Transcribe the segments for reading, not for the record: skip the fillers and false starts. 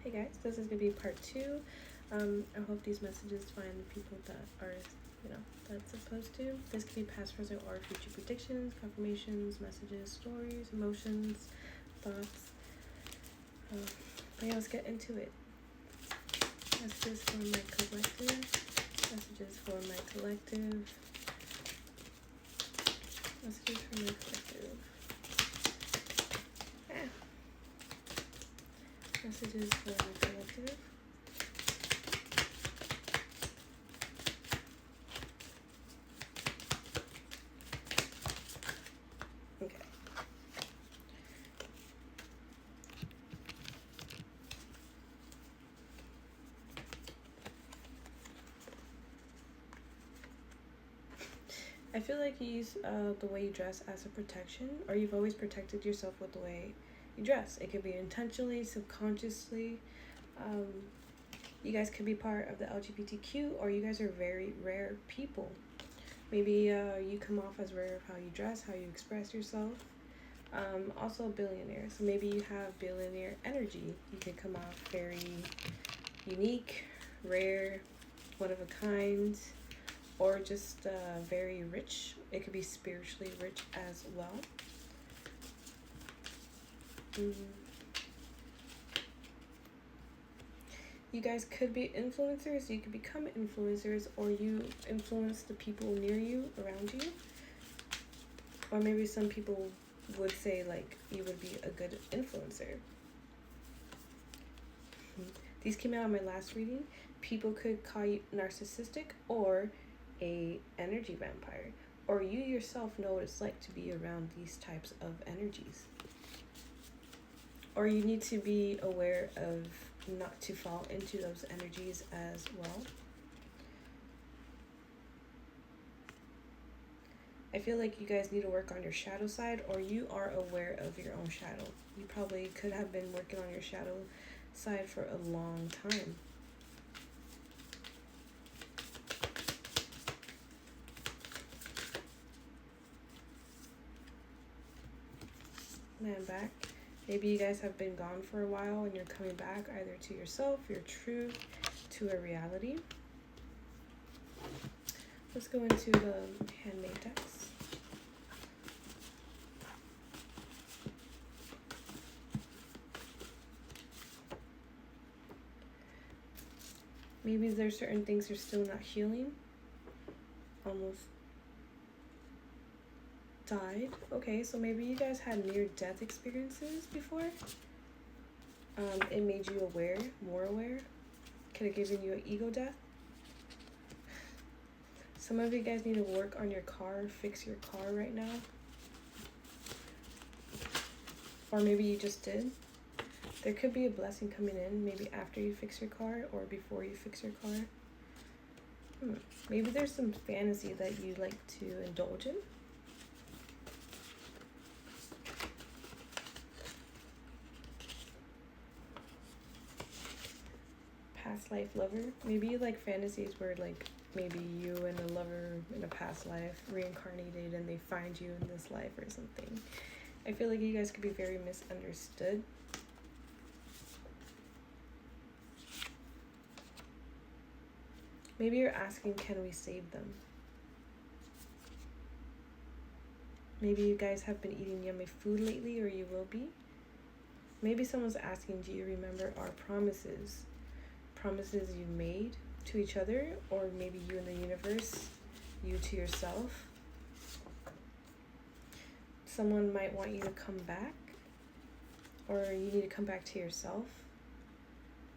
Hey guys, this is gonna be part 2. I hope these messages find the people that are, that's supposed to. This could be past, present, or future predictions, confirmations, messages, stories, emotions, thoughts. But yeah, let's get into it. Messages for my collective. Messages for my collective. Messages for my collective. Messages for my collective. Okay. I feel like you use the way you dress as a protection, or you've always protected yourself with the way you dress. It could be intentionally, subconsciously. You guys could be part of the LGBTQ, or you guys are very rare people. Maybe you come off as rare of how you dress, how you express yourself. Also a billionaire, so maybe you have billionaire energy. You could come off very unique, rare, one of a kind, or just very rich. It could be spiritually rich as well. You guys could be influencers. You could become influencers, or you influence the people near you, around you. Or maybe some people would say like you would be a good influencer. These came out in my last reading. People could call you narcissistic or a energy vampire, or you yourself know what it's like to be around these types of energies. Or you need to be aware of not to fall into those energies as well. I feel like you guys need to work on your shadow side, or you are aware of your own shadow. You probably could have been working on your shadow side for a long time. And I'm back. Maybe you guys have been gone for a while and you're coming back either to yourself, your truth, to a reality. Let's go into the handmade decks. Maybe there's certain things you're still not healing. Almost died. Okay, so maybe you guys had near-death experiences before. It made you aware, more aware. Could have given you an ego death. Some of you guys need to work on your car, fix your car right now. Or maybe you just did. There could be a blessing coming in, maybe after you fix your car or before you fix your car. Maybe there's some fantasy that you like to indulge in. Past life lover. Maybe you like fantasies where like maybe you and a lover in a past life reincarnated and they find you in this life or something. I feel like you guys could be very misunderstood. Maybe you're asking, can we save them? Maybe you guys have been eating yummy food lately, or you will be. Maybe someone's asking, do you remember our promises? Promises you made to each other, or maybe you in the universe, you to yourself. Someone might want you to come back, or you need to come back to yourself.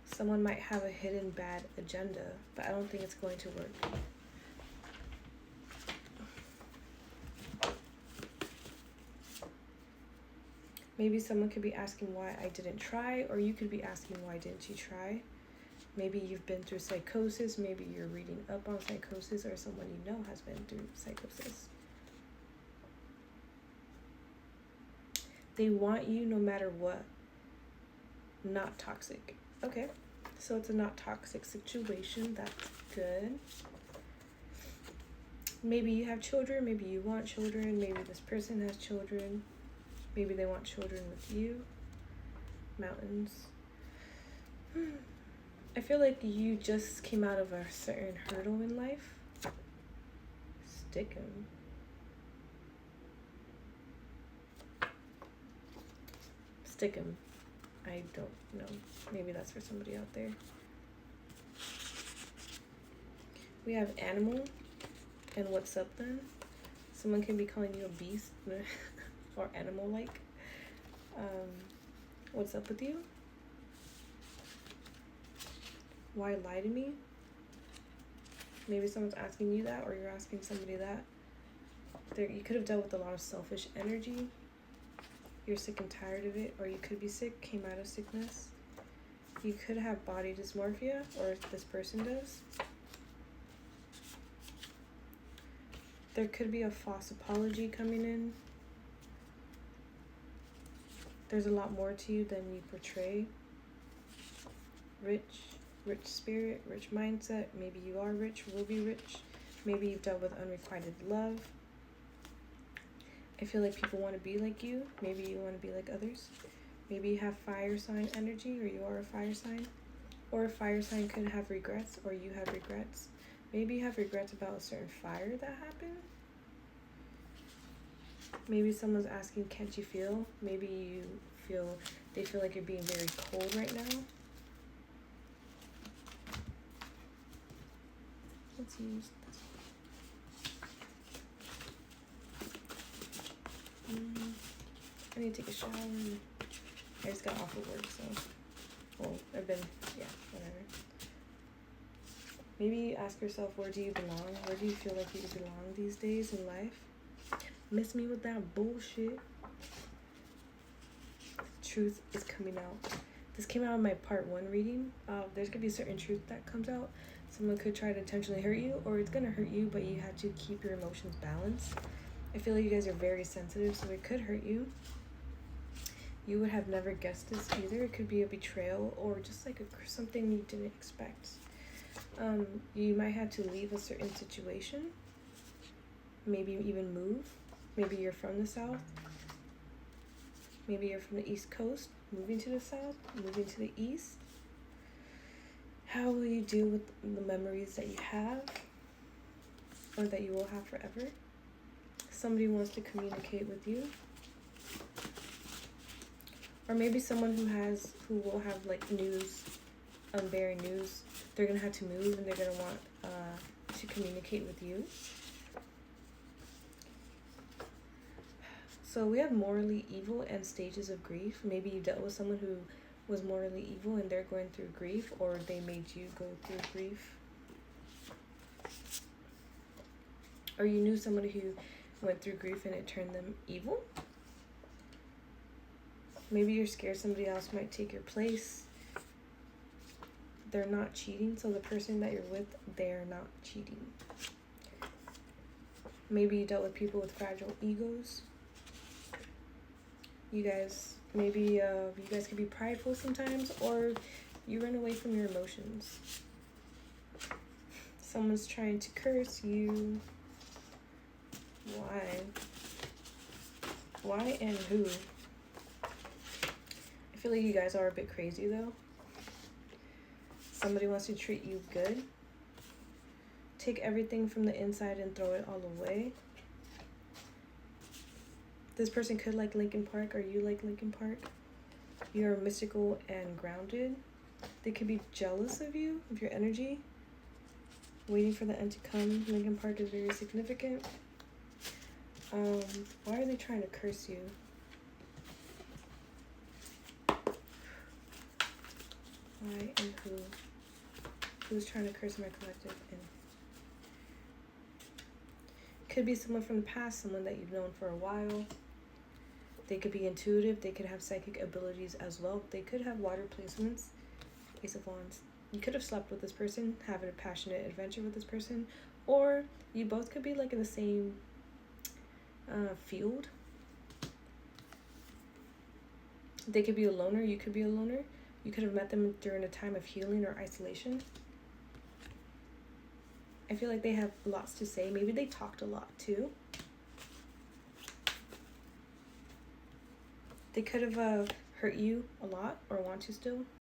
Someone might have a hidden bad agenda, but I don't think it's going to work. Maybe someone could be asking why I didn't try, or you could be asking why didn't you try. Maybe you've been through psychosis, maybe you're reading up on psychosis, or someone you know has been through psychosis. They want you no matter what. Not toxic. Okay, so it's a not toxic situation. That's good. Maybe you have children, maybe you want children, maybe this person has children, maybe they want children with you. Mountains. I feel like you just came out of a certain hurdle in life. Stick 'em. Stick 'em. I don't know. Maybe that's for somebody out there. We have animal. And what's up then? Someone can be calling you a beast or animal-like. What's up with you? Why lie to me? Maybe someone's asking you that, or you're asking somebody that. You could have dealt with a lot of selfish energy. You're sick and tired of it, or you could be sick, came out of sickness. You could have body dysmorphia, or this person does. There could be a false apology coming in. There's a lot more to you than you portray. Rich spirit, rich mindset. Maybe you are rich, will be rich. Maybe you've dealt with unrequited love. I feel like people want to be like you. Maybe you want to be like others. Maybe you have fire sign energy, or you are a fire sign. Or a fire sign could have regrets, or you have regrets. Maybe you have regrets about a certain fire that happened. Maybe someone's asking, can't you feel? Maybe they feel like you're being very cold right now. Let's use this. I need to take a shower. I just got off of work, so. Well, whatever. Maybe ask yourself, where do you belong? Where do you feel like you belong these days in life? Miss me with that bullshit. Truth is coming out. This came out in my part 1 reading. There's gonna be a certain truth that comes out. Someone could try to intentionally hurt you, or it's gonna hurt you, but you have to keep your emotions balanced. I feel like you guys are very sensitive, so it could hurt you. You would have never guessed this either. It could be a betrayal, or just like something you didn't expect. You might have to leave a certain situation. Maybe even move. Maybe you're from the south. Maybe you're from the east coast, moving to the south, moving to the east. How will you deal with the memories that you have, or that you will have forever? Somebody wants to communicate with you. Or maybe someone who will have like news, unbearing news. They're gonna have to move, and they're gonna want to communicate with you. So we have morally evil and stages of grief. Maybe you dealt with someone who was morally evil and they're going through grief, or they made you go through grief. Or you knew somebody who went through grief and it turned them evil. Maybe you're scared somebody else might take your place. They're not cheating, so the person that you're with, they're not cheating. Maybe you dealt with people with fragile egos. You guys could be prideful sometimes, or you run away from your emotions. Someone's trying to curse you. Why and who? I feel like you guys are a bit crazy though. Somebody wants to treat you good. Take everything from the inside and throw it all away. This person could like Linkin Park, or you like Linkin Park. You're mystical and grounded. They could be jealous of you, of your energy. Waiting for the end to come. Linkin Park is very significant. Why are they trying to curse you? Why and who? Who's trying to curse my collective? And could be someone from the past, someone that you've known for a while. They could be intuitive. They could have psychic abilities as well. They could have water placements. Ace of Wands. You could have slept with this person, having a passionate adventure with this person, or you both could be like in the same field. They could be a loner. You could be a loner. You could have met them during a time of healing or isolation. I feel like they have lots to say. Maybe they talked a lot too. They could have hurt you a lot, or want to still.